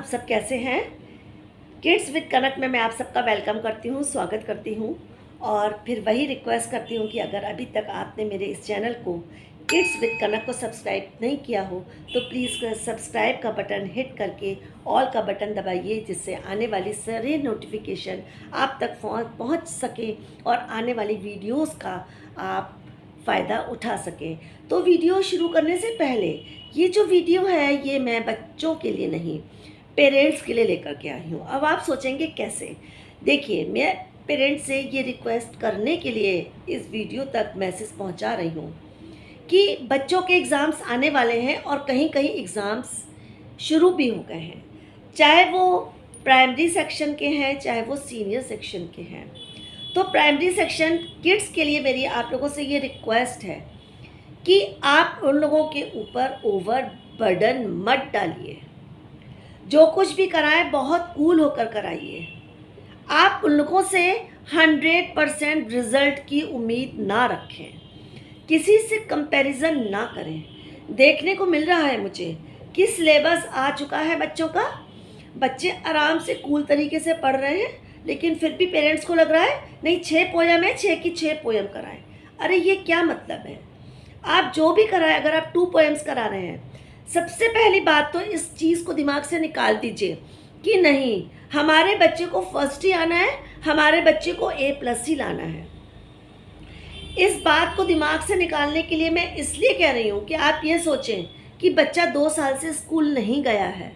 आप सब कैसे हैं। किड्स विद कनक में मैं आप सबका वेलकम करती हूँ, स्वागत करती हूँ और फिर वही रिक्वेस्ट करती हूँ कि अगर अभी तक आपने मेरे इस चैनल को किड्स विद कनक को सब्सक्राइब नहीं किया हो तो प्लीज़ सब्सक्राइब का बटन हिट करके ऑल का बटन दबाइए, जिससे आने वाली सारी नोटिफिकेशन आप तक पहुँच सके और आने वाली वीडियोज़ का आप फ़ायदा उठा सकें। तो वीडियो शुरू करने से पहले ये जो वीडियो है ये मैं बच्चों के लिए नहीं, पेरेंट्स के लिए लेकर के आई हूँ। अब आप सोचेंगे कैसे? देखिए, मैं पेरेंट्स से ये रिक्वेस्ट करने के लिए इस वीडियो तक मैसेज पहुँचा रही हूँ कि बच्चों के एग्ज़ाम्स आने वाले हैं और कहीं कहीं एग्ज़ाम्स शुरू भी हो गए हैं, चाहे वो प्राइमरी सेक्शन के हैं चाहे वो सीनियर सेक्शन के हैं। तो प्राइमरी सेक्शन किड्स के लिए मेरी आप लोगों से ये रिक्वेस्ट है कि आप उन लोगों के ऊपर ओवर बर्डन मत डालिए। जो कुछ भी कराएं बहुत कूल होकर कराइए। आप उन लोगों से 100% रिज़ल्ट की उम्मीद ना रखें, किसी से कंपैरिजन ना करें। देखने को मिल रहा है मुझे कि सिलेबस आ चुका है बच्चों का, बच्चे आराम से कूल तरीके से पढ़ रहे हैं, लेकिन फिर भी पेरेंट्स को लग रहा है नहीं 6 पोयम है, 6 की 6 पोयम कराएं। अरे ये क्या मतलब है? आप जो भी कराएं, अगर आप 2 पोएम्स करा रहे हैं, सबसे पहली बात तो इस चीज़ को दिमाग से निकाल दीजिए कि नहीं, हमारे बच्चे को फर्स्ट ही आना है, हमारे बच्चे को A+ ही लाना है। इस बात को दिमाग से निकालने के लिए मैं इसलिए कह रही हूँ कि आप ये सोचें कि बच्चा 2 साल से स्कूल नहीं गया है,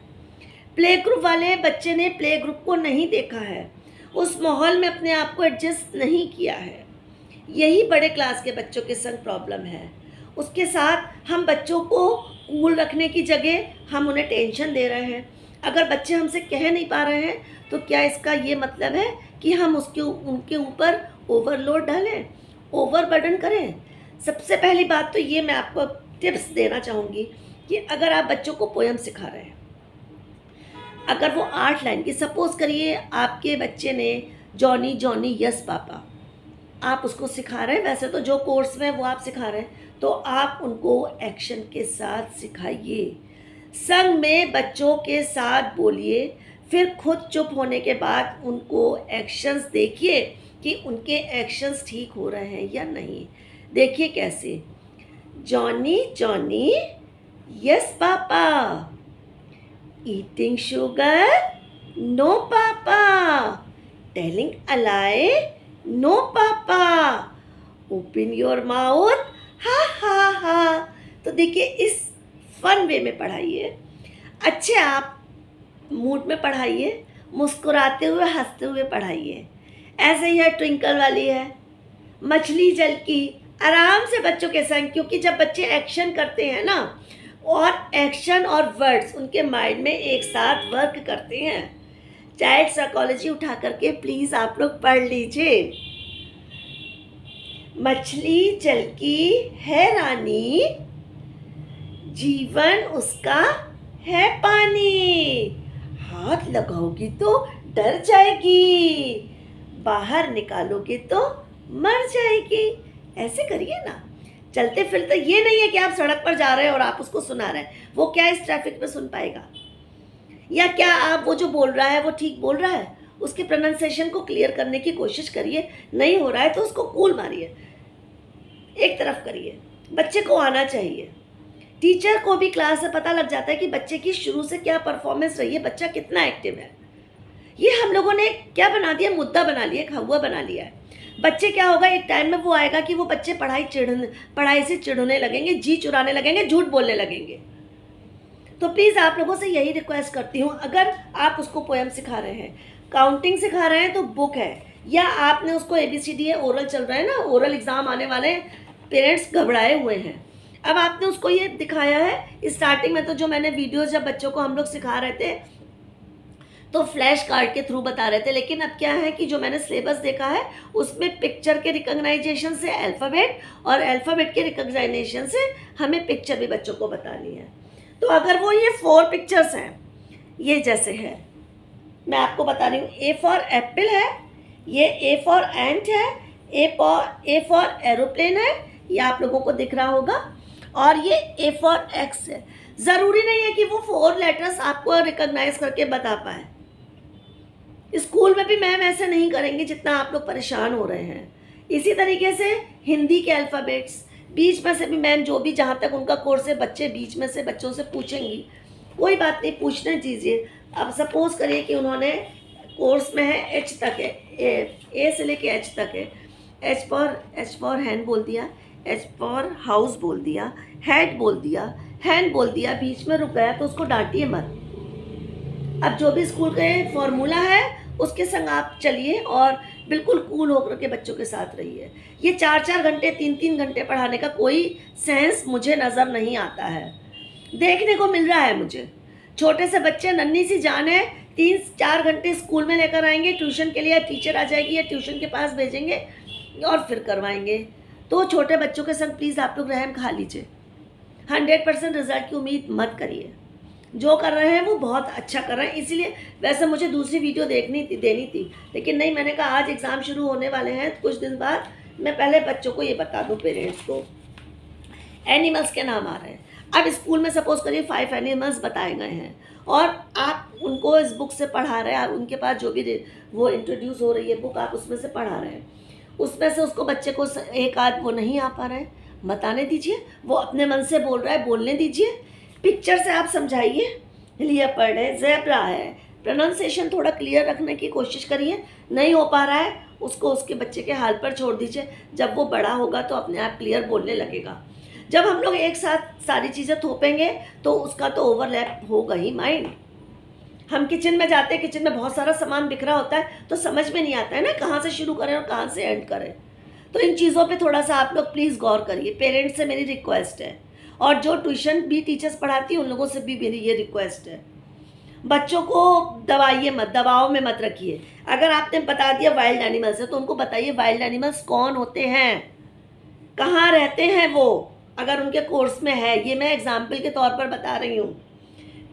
प्ले ग्रुप वाले बच्चे ने प्ले ग्रुप को नहीं देखा है, उस माहौल में अपने आप को एडजस्ट नहीं किया है। यही बड़े क्लास के बच्चों के संग प्रॉब्लम है। उसके साथ हम बच्चों को कूल रखने की जगह हम उन्हें टेंशन दे रहे हैं। अगर बच्चे हमसे कह नहीं पा रहे हैं तो क्या इसका ये मतलब है कि हम उनके ऊपर ओवरलोड डालें, ओवरबर्डन करें? सबसे पहली बात तो ये मैं आपको टिप्स देना चाहूँगी कि अगर आप बच्चों को पोयम सिखा रहे हैं, अगर वो 8 लाइन की, सपोज़ करिए आपके बच्चे ने जॉनी जॉनी यस पापा, आप उसको सिखा रहे हैं, वैसे तो जो कोर्स में वो आप सिखा रहे हैं, तो आप उनको एक्शन के साथ सिखाइए, संग में बच्चों के साथ बोलिए, फिर खुद चुप होने के बाद उनको एक्शंस देखिए कि उनके एक्शंस ठीक हो रहे हैं या नहीं। देखिए कैसे, Johnny Johnny yes papa, eating sugar no papa, telling a lie no papa, open your mouth ha ha हा। तो देखिए, इस फन वे में पढ़ाइए, अच्छे आप मूड में पढ़ाइए, मुस्कुराते हुए हंसते हुए पढ़ाइए। ऐसे ही है ट्विंकल वाली है, मछली जल की, आराम से बच्चों के संग, क्योंकि जब बच्चे एक्शन करते हैं ना, और एक्शन और वर्ड्स उनके माइंड में एक साथ वर्क करते हैं। चाइल्ड साइकोलॉजी उठा करके प्लीज़ आप लोग पढ़ लीजिए। मछली जल की है रानी, जीवन उसका है पानी, हाथ लगाओगी तो डर जाएगी, बाहर निकालोगे तो मर जाएगी। ऐसे करिए ना। चलते फिरते ये नहीं है कि आप सड़क पर जा रहे हैं और आप उसको सुना रहे हैं, वो क्या इस ट्रैफिक में सुन पाएगा? या क्या आप वो जो बोल रहा है वो ठीक बोल रहा है? उसके प्रोनाउंसिएशन को क्लियर करने की कोशिश करिए, नहीं हो रहा है तो उसको कूल मारिए, एक तरफ करिए। बच्चे को आना चाहिए। टीचर को भी क्लास से पता लग जाता है कि बच्चे की शुरू से क्या परफॉर्मेंस रही है, बच्चा कितना एक्टिव है। ये हम लोगों ने क्या बना दिया, मुद्दा बना लिया, खौआ बना लिया है। बच्चे क्या होगा, एक टाइम में वो आएगा कि वो बच्चे पढ़ाई से चिढ़ने लगेंगे, जी चुराने लगेंगे, झूठ बोलने लगेंगे। तो प्लीज़ आप लोगों से यही रिक्वेस्ट करती हूँ, अगर आप उसको पोएम सिखा रहे हैं, काउंटिंग सिखा रहे हैं तो बुक है, या आपने उसको ABCD है, ओरल चल रहा है ना, ओरल एग्ज़ाम आने वाले, पेरेंट्स घबराए हुए हैं। अब आपने उसको ये दिखाया है, स्टार्टिंग में तो जो मैंने वीडियोज़ जब बच्चों को हम लोग सिखा रहे थे तो फ्लैश कार्ड के थ्रू बता रहे थे, लेकिन अब क्या है कि जो मैंने सिलेबस देखा है उसमें पिक्चर के रिकॉग्नाइजेशन से अल्फ़ाबेट और अल्फ़ाबेट के रिकॉग्नाइजेशन से हमें पिक्चर भी बच्चों को बतानी है। तो अगर वो ये 4 पिक्चर्स हैं, ये जैसे है, मैं आपको बता रही हूँ, A फॉर एप्पल है, ये A फॉर एंट है, A फॉर एरोप्लेन है, ये आप लोगों को दिख रहा होगा, और ये A फॉर एक्स है। ज़रूरी नहीं है कि वो 4 लेटर्स आपको रिकॉग्नाइज करके बता पाए। स्कूल में भी मैम ऐसे नहीं करेंगे जितना आप लोग परेशान हो रहे हैं। इसी तरीके से हिंदी के अल्फ़ाबेट्स बीच में से भी मैम जो भी जहाँ तक उनका कोर्स है बच्चे बीच में से बच्चों से पूछेंगी, कोई बात नहीं, पूछने दीजिए। अब सपोज करिए कि उन्होंने कोर्स में है एच तक है, ए से लेके एच तक है। एच फॉर हैंड बोल दिया, एच फॉर हाउस बोल दिया, हेड बोल दिया, हैंड बोल दिया, बीच में रुक गया तो उसको डांटिए मत। अब जो भी स्कूल का फॉर्मूला है उसके संग आप चलिए और बिल्कुल कूल होकर के बच्चों के साथ रहिए। ये 4-4 घंटे 3-3 घंटे पढ़ाने का कोई सेंस मुझे नज़र नहीं आता है, देखने को मिल रहा है मुझे। छोटे से बच्चे नन्ही सी जान है, 3-4 घंटे स्कूल में लेकर आएंगे ट्यूशन के लिए, टीचर आ जाएगी या ट्यूशन के पास भेजेंगे और फिर करवाएंगे। तो छोटे बच्चों के संग प्लीज़ आप लोग रहम खा लीजिए। 100% रिजल्ट की उम्मीद मत करिए। जो कर रहे हैं वो बहुत अच्छा कर रहे हैं, इसीलिए वैसे मुझे दूसरी वीडियो देनी थी, लेकिन नहीं, मैंने कहा आज एग्ज़ाम शुरू होने वाले हैं, कुछ दिन बाद मैं पहले बच्चों को ये बता दूं, पेरेंट्स को। एनिमल्स के नाम आ रहे हैं। अब स्कूल में सपोज करिए 5 एनिमल्स बताए गए हैं और आप उनको इस बुक से पढ़ा रहे हैं, उनके पास जो भी वो इंट्रोड्यूस हो रही है बुक, आप उसमें से पढ़ा रहे हैं। उसमें से उसको बच्चे को एक आध वो नहीं आ पा रहे हैं, बताने दीजिए। वो अपने मन से बोल रहा है, बोलने दीजिए। पिक्चर से आप समझाइए। लियोपर्ड है, ज़ेब्रा है, प्रोनाउंसिएशन थोड़ा क्लियर रखने की कोशिश करिए। नहीं हो पा रहा है उसको उसके बच्चे के हाल पर छोड़ दीजिए, जब वो बड़ा होगा तो अपने आप क्लियर बोलने लगेगा। जब हम लोग एक साथ सारी चीज़ें थोपेंगे तो उसका तो ओवरलैप होगा ही माइंड। हम किचन में जाते हैं, किचन में बहुत सारा सामान बिखरा होता है तो समझ में नहीं आता है ना कहाँ से शुरू करें और कहाँ से एंड करें। तो इन चीज़ों पे थोड़ा सा आप लोग प्लीज़ गौर करिए, पेरेंट्स से मेरी रिक्वेस्ट है। और जो ट्यूशन भी टीचर्स पढ़ाती हैं उन लोगों से भी मेरी ये रिक्वेस्ट है, बच्चों को दबाइए मत, दबाव में मत रखिए। अगर आपने बता दिया वाइल्ड एनिमल्स है तो उनको बताइए वाइल्ड एनिमल्स कौन होते हैं, कहाँ रहते हैं वो, अगर उनके कोर्स में है। ये मैं एग्जाम्पल के तौर पर बता रही हूँ।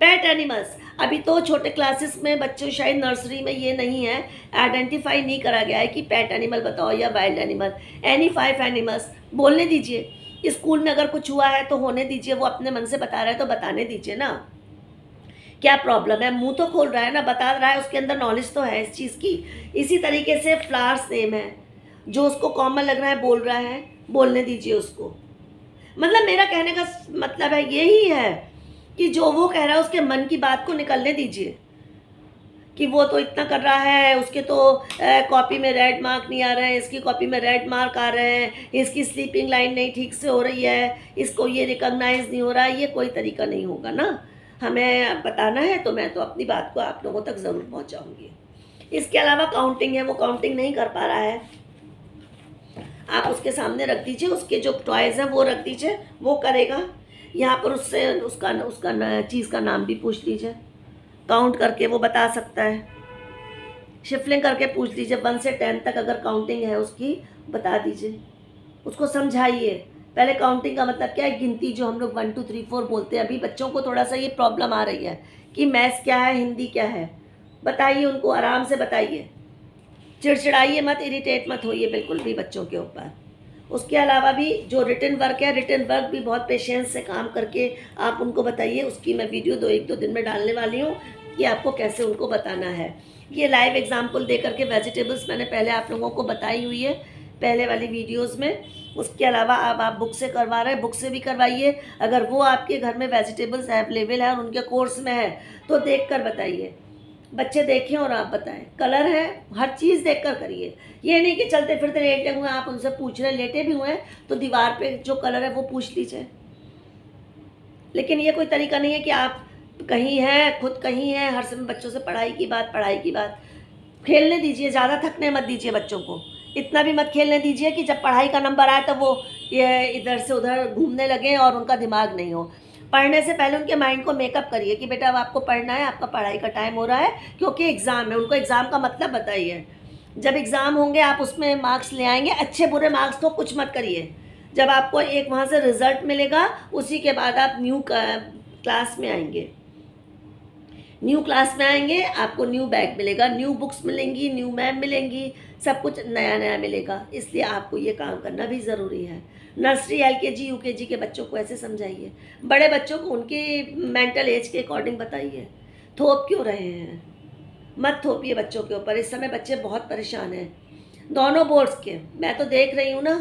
पेट एनिमल्स, अभी तो छोटे क्लासेस में बच्चों, शायद नर्सरी में ये नहीं है, आइडेंटिफाई नहीं करा गया है कि पेट एनिमल बताओ या वाइल्ड एनिमल। एनी 5 एनिमल्स बोलने दीजिए। स्कूल में अगर कुछ हुआ है तो होने दीजिए, वो अपने मन से बता रहा है तो बताने दीजिए ना। क्या प्रॉब्लम है, मुंह तो खोल रहा है ना, बता रहा है, उसके अंदर नॉलेज तो है इस चीज़ की। इसी तरीके से फ्लावर्स नेम है, जो उसको कॉमन लग रहा है बोल रहा है, बोलने दीजिए उसको। मतलब मेरा कहने का मतलब है यही है कि जो वो कह रहा है उसके मन की बात को निकलने दीजिए कि वो तो इतना कर रहा है, उसके तो कॉपी में रेड मार्क नहीं आ रहे हैं, इसकी कॉपी में रेड मार्क आ रहे हैं, इसकी स्लीपिंग लाइन नहीं ठीक से हो रही है, इसको ये रिकॉग्नाइज नहीं हो रहा है। ये कोई तरीका नहीं होगा ना। हमें बताना है तो मैं तो अपनी बात को आप लोगों तक ज़रूर पहुंचाऊंगी। इसके अलावा काउंटिंग है, वो काउंटिंग नहीं कर पा रहा है, आप उसके सामने रख दीजिए, उसके जो टॉयज़ हैं वो रख दीजिए, वो करेगा। यहाँ पर उससे उसका चीज़ का नाम भी पूछ लीजिए, काउंट करके वो बता सकता है। शिफलिंग करके पूछ लीजिए, 1 से 10 तक अगर काउंटिंग है उसकी बता दीजिए, उसको समझाइए। पहले काउंटिंग का मतलब क्या है, गिनती, जो हम लोग 1 2 3 4 बोलते हैं। अभी बच्चों को थोड़ा सा ये प्रॉब्लम आ रही है कि मैथ्स क्या है, हिंदी क्या है। बताइए उनको, आराम से बताइए, चिड़चिड़ाइए मत, इरिटेट मत होइए बिल्कुल भी बच्चों के ऊपर। उसके अलावा भी जो रिटन वर्क है, रिटन वर्क भी बहुत पेशेंस से काम करके आप उनको बताइए। उसकी मैं वीडियो 1-2 दिन में डालने वाली हूँ कि आपको कैसे उनको बताना है। ये लाइव एग्जाम्पल दे करके वेजिटेबल्स मैंने पहले आप लोगों को बताई हुई है पहले वाली वीडियोज़ में। उसके अलावा अब आप बुक से करवा रहे हैं, बुक से भी करवाइए। अगर वो आपके घर में वेजिटेबल्स अवेलेबल है और उनके कोर्स में है तो देख कर बताइए, बच्चे देखें और आप बताएं। कलर है, हर चीज़ देखकर करिए। ये नहीं कि चलते फिरते लेटे हुए आप उनसे पूछ रहे हैं, लेटे भी हुए हैं तो दीवार पे जो कलर है वो पूछ लीजिए। लेकिन ये कोई तरीका नहीं है कि आप कहीं हैं, खुद कहीं हैं, हर समय बच्चों से पढ़ाई की बात। खेलने दीजिए, ज़्यादा थकने मत दीजिए बच्चों को। इतना भी मत खेलने दीजिए कि जब पढ़ाई का नंबर आए तो वो ये इधर से उधर घूमने लगें और उनका दिमाग नहीं हो। पढ़ने से पहले उनके माइंड को मेकअप करिए कि बेटा अब आपको पढ़ना है, आपका पढ़ाई का टाइम हो रहा है, क्योंकि एग्ज़ाम है। उनको एग्ज़ाम का मतलब बताइए। जब एग्ज़ाम होंगे आप उसमें मार्क्स ले आएंगे, अच्छे बुरे मार्क्स तो कुछ मत करिए। जब आपको एक वहाँ से रिज़ल्ट मिलेगा उसी के बाद आप न्यू क्लास में आएंगे। न्यू क्लास में आएंगे, आपको न्यू बैग मिलेगा, न्यू बुक्स मिलेंगी, न्यू मैम मिलेंगी, सब कुछ नया नया मिलेगा। इसलिए आपको ये काम करना भी ज़रूरी है। नर्सरी LKG UKG के बच्चों को ऐसे समझाइए, बड़े बच्चों को उनकी मेंटल एज के अकॉर्डिंग बताइए। थोप क्यों रहे हैं? मत थोपिए बच्चों के ऊपर। इस समय बच्चे बहुत परेशान हैं, दोनों बोर्ड्स के। मैं तो देख रही हूँ ना,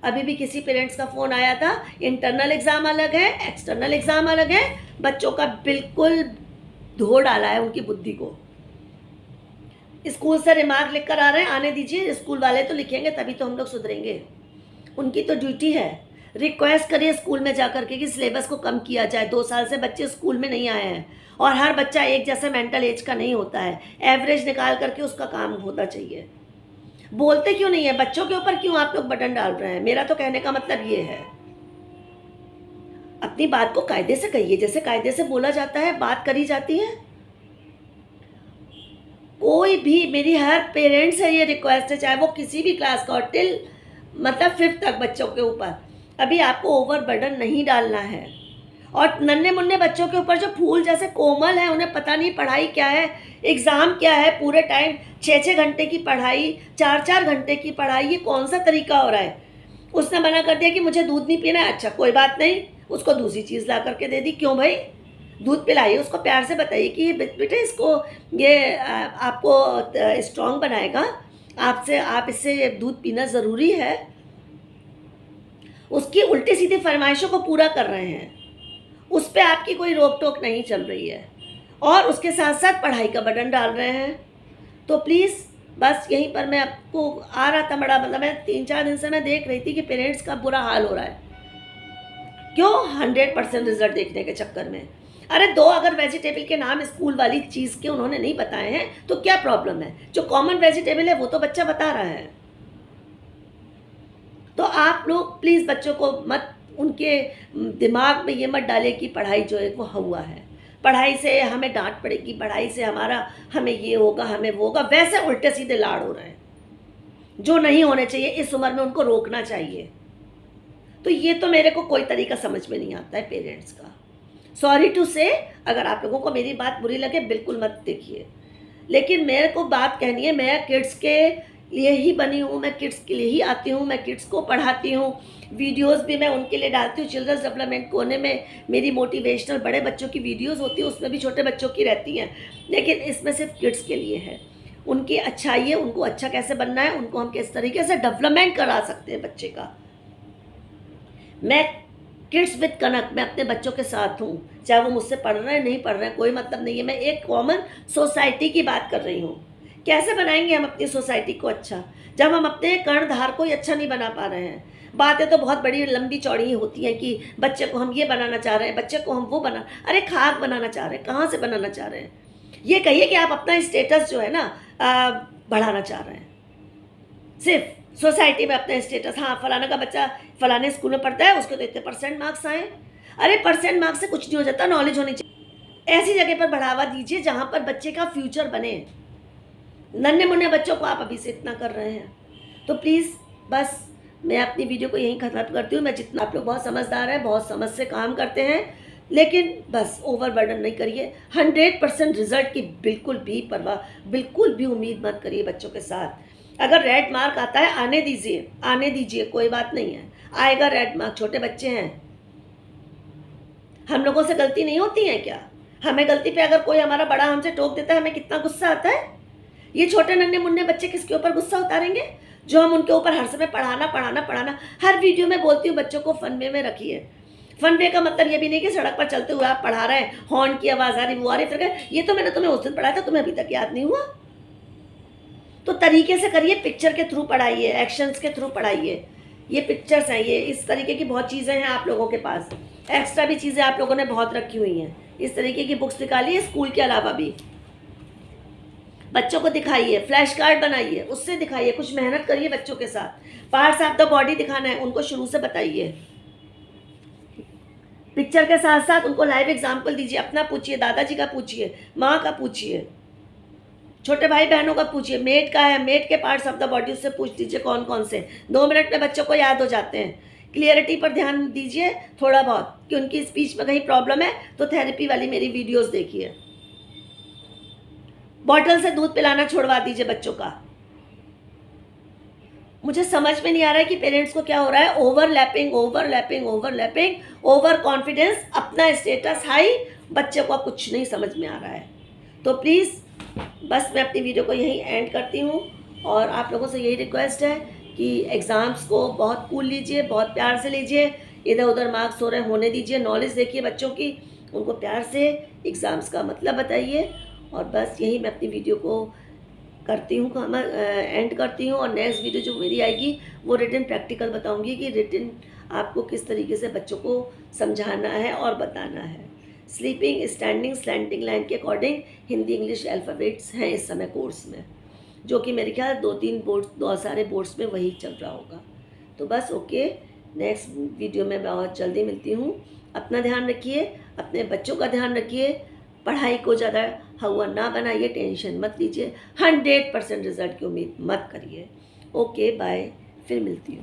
अभी भी किसी पेरेंट्स का फ़ोन आया था, इंटरनल एग्ज़ाम अलग है, एक्सटर्नल एग्ज़ाम अलग है। बच्चों का बिल्कुल धो डाला है उनकी बुद्धि को। स्कूल से रिमार्क लिख कर आ रहे हैं, आने दीजिए, स्कूल वाले तो लिखेंगे तभी तो हम लोग सुधरेंगे। उनकी तो ड्यूटी है। रिक्वेस्ट करिए स्कूल में जाकर के कि सिलेबस को कम किया जाए। 2 साल से बच्चे स्कूल में नहीं आए हैं और हर बच्चा एक जैसा मेंटल एज का नहीं होता है। एवरेज निकाल करके उसका काम होना चाहिए। बोलते क्यों नहीं है? बच्चों के ऊपर क्यों आप लोग बटन डाल रहे हैं? मेरा तो कहने का मतलब ये है, अपनी बात को कायदे से कहिए। जैसे कायदे से बोला जाता है, बात करी जाती है। कोई भी, मेरी हर पेरेंट्स से ये रिक्वेस्ट है, चाहे वो किसी भी क्लास का, और टिल मतलब 5th तक बच्चों के ऊपर अभी आपको ओवर बर्डन नहीं डालना है। और नन्हे मुन्ने बच्चों के ऊपर जो फूल जैसे कोमल है, उन्हें पता नहीं पढ़ाई क्या है, एग्ज़ाम क्या है, पूरे टाइम 6-6 घंटे की पढ़ाई, 4-4 घंटे की पढ़ाई, ये कौन सा तरीका हो रहा है? उसने मना कर दिया कि मुझे दूध नहीं पीना है। अच्छा कोई बात नहीं, उसको दूसरी चीज़ ला करके दे दी। क्यों भाई? दूध पिलाइए उसको, प्यार से बताइए कि ये बेटे इसको, ये आपको स्ट्रॉन्ग बनाएगा, आप इससे दूध पीना ज़रूरी है। उसकी उल्टी सीधी फरमाइशों को पूरा कर रहे हैं, उस पर आपकी कोई रोक टोक नहीं चल रही है, और उसके साथ साथ पढ़ाई का बटन डाल रहे हैं। तो प्लीज़ बस यहीं पर मैं आपको आ रहा था बड़ा, मतलब मैं 3-4 दिन से मैं देख रही थी कि पेरेंट्स का बुरा हाल हो रहा है। क्यों? 100% रिजल्ट देखने के चक्कर में। अरे 2 अगर वेजिटेबल के नाम स्कूल वाली चीज़ के उन्होंने नहीं बताए हैं तो क्या प्रॉब्लम है? जो कॉमन वेजिटेबल है वो तो बच्चा बता रहा है। तो आप लोग प्लीज़ बच्चों को मत, उनके दिमाग में ये मत डालें कि पढ़ाई जो है वो हुआ है, पढ़ाई से हमें डांट पड़ेगी, पढ़ाई से हमें ये होगा, हमें वो होगा। वैसे उल्टे सीधे लाड़ हो रहे हैं जो नहीं होने चाहिए। इस उम्र में उनको रोकना चाहिए। तो ये तो मेरे को कोई तरीका समझ में नहीं आता है पेरेंट्स का। सॉरी टू से, अगर आप लोगों को मेरी बात बुरी लगे बिल्कुल मत देखिए, लेकिन मेरे को बात कहनी है। मैं किड्स के लिए ही बनी हूँ, मैं किड्स के लिए ही आती हूँ, मैं किड्स को पढ़ाती हूँ, वीडियोस भी मैं उनके लिए डालती हूँ। चिल्ड्रंस डेवलपमेंट कोने में मेरी मोटिवेशनल बड़े बच्चों की वीडियोस होती है, उसमें भी छोटे बच्चों की रहती हैं, लेकिन इसमें सिर्फ किड्स के लिए है। उनकी अच्छाई है, उनको अच्छा कैसे बनना है, उनको हम किस तरीके से डेवलपमेंट करा सकते हैं बच्चे का। मैं किड्स विद कनक, मैं अपने बच्चों के साथ हूँ, चाहे वो मुझसे पढ़ रहे हैं नहीं पढ़ रहे हैं, कोई मतलब नहीं है। मैं एक कॉमन सोसाइटी की बात कर रही हूँ। कैसे बनाएंगे हम अपनी सोसाइटी को अच्छा, जब हम अपने कर्णधार को ही अच्छा नहीं बना पा रहे हैं? बातें तो बहुत बड़ी लंबी चौड़ी होती हैं कि बच्चे को हम ये बनाना चाह रहे हैं, बच्चे को हम वो बना, अरे खाक बनाना चाह रहे हैं, कहाँ से बनाना चाह रहे हैं? ये कहिए कि आप अपना स्टेटस जो है ना बढ़ाना चाह रहे हैं, सिर्फ सोसाइटी में अपना स्टेटस। हाँ, फलाना का बच्चा फलाने स्कूल में पढ़ता है, उसके तो इतने % मार्क्स आए। अरे % मार्क्स से कुछ नहीं हो जाता, नॉलेज होनी चाहिए। ऐसी जगह पर बढ़ावा दीजिए जहाँ पर बच्चे का फ्यूचर बने। नन्हे मुन्ने बच्चों को आप अभी से इतना कर रहे हैं। तो प्लीज़ बस मैं अपनी वीडियो को यहीं ख़त्म करती हूँ। मैं जितना, आप लोग बहुत समझदार हैं, बहुत समझ से काम करते हैं, लेकिन बस ओवर बर्डन नहीं करिए। 100% रिजल्ट की बिल्कुल भी परवाह, बिल्कुल भी उम्मीद मत करिए बच्चों के साथ। अगर रेड मार्क आता है आने दीजिए, आने दीजिए, कोई बात नहीं है, आएगा रेड मार्क। छोटे बच्चे हैं, हम लोगों से गलती नहीं होती है क्या? हमें गलती पे अगर कोई हमारा बड़ा हमसे टोक देता है, हमें कितना गुस्सा आता है। ये छोटे नन्हे मुन्ने बच्चे किसके ऊपर गुस्सा उतारेंगे? जो हम उनके ऊपर हर समय पढ़ाना पढ़ाना पढ़ाना। हर वीडियो में बोलती हूँ बच्चों को फन वे में रखिए। फन वे का मतलब ये भी नहीं कि सड़क पर चलते हुए आप पढ़ा रहे हैं, हॉर्न की आवाज़ आ रही, वो आ रही, फिर ये तो मैंने तुम्हें उस दिन पढ़ाया था, तुम्हें अभी तक याद नहीं हुआ? तो तरीके से करिए, पिक्चर के थ्रू पढ़ाइए, एक्शंस के थ्रू पढ़ाइए। ये पिक्चर्स हैं, ये इस तरीके की बहुत चीज़ें हैं आप लोगों के पास। एक्स्ट्रा भी चीज़ें आप लोगों ने बहुत रखी हुई हैं। इस तरीके की बुक्स निकालिए, स्कूल के अलावा भी बच्चों को दिखाइए, फ्लैश कार्ड बनाइए, उससे दिखाइए, कुछ मेहनत करिए बच्चों के साथ। पार्ट्स ऑफ द बॉडी दिखाना है उनको, शुरू से बताइए। पिक्चर के साथ साथ उनको लाइव एग्जाम्पल दीजिए, अपना पूछिए, दादाजी का पूछिए, माँ का पूछिए, छोटे भाई बहनों का पूछिए, मेट का है, मेट के पार्ट्स ऑफ द बॉडी उससे पूछ लीजिए कौन कौन से। 2 मिनट में बच्चों को याद हो जाते हैं। क्लियरिटी पर ध्यान दीजिए थोड़ा बहुत, कि उनकी स्पीच में कहीं प्रॉब्लम है तो थेरेपी वाली मेरी वीडियोस देखिए। बॉटल से दूध पिलाना छोड़वा दीजिए बच्चों का। मुझे समझ में नहीं आ रहा है कि पेरेंट्स को क्या हो रहा है। Overlapping overlapping overlapping, over confidence, अपना स्टेटस हाई, बच्चे को कुछ नहीं समझ में आ रहा है। तो प्लीज़ बस मैं अपनी वीडियो को यहीं एंड करती हूँ और आप लोगों से यही रिक्वेस्ट है कि एग्ज़ाम्स को बहुत कूल लीजिए, बहुत प्यार से लीजिए, इधर उधर मार्क्स हो रहे होने दीजिए, नॉलेज देखिए बच्चों की, उनको प्यार से एग्ज़ाम्स का मतलब बताइए। और बस यही मैं अपनी वीडियो को करती हूँ, एंड करती हूँ। और नेक्स्ट वीडियो जो मेरी आएगी वो रिटन प्रैक्टिकल बताऊँगी कि रिटन आपको किस तरीके से बच्चों को समझाना है और बताना है। स्लीपिंग, स्टैंडिंग, स्लैंटिंग लाइन के अकॉर्डिंग हिंदी इंग्लिश अल्फ़ाबेट्स हैं इस समय कोर्स में, जो कि मेरे ख्याल 2-3 बोर्ड्स, बहुत सारे बोर्ड्स में वही चल रहा होगा। तो बस ओके, नेक्स्ट वीडियो में बहुत जल्दी मिलती हूँ। अपना ध्यान रखिए, अपने बच्चों का ध्यान रखिए, पढ़ाई को ज़्यादा हवा ना बनाइए, टेंशन मत लीजिए, 100% रिजल्ट की उम्मीद मत करिए। ओके बाय, फिर मिलती हूँ।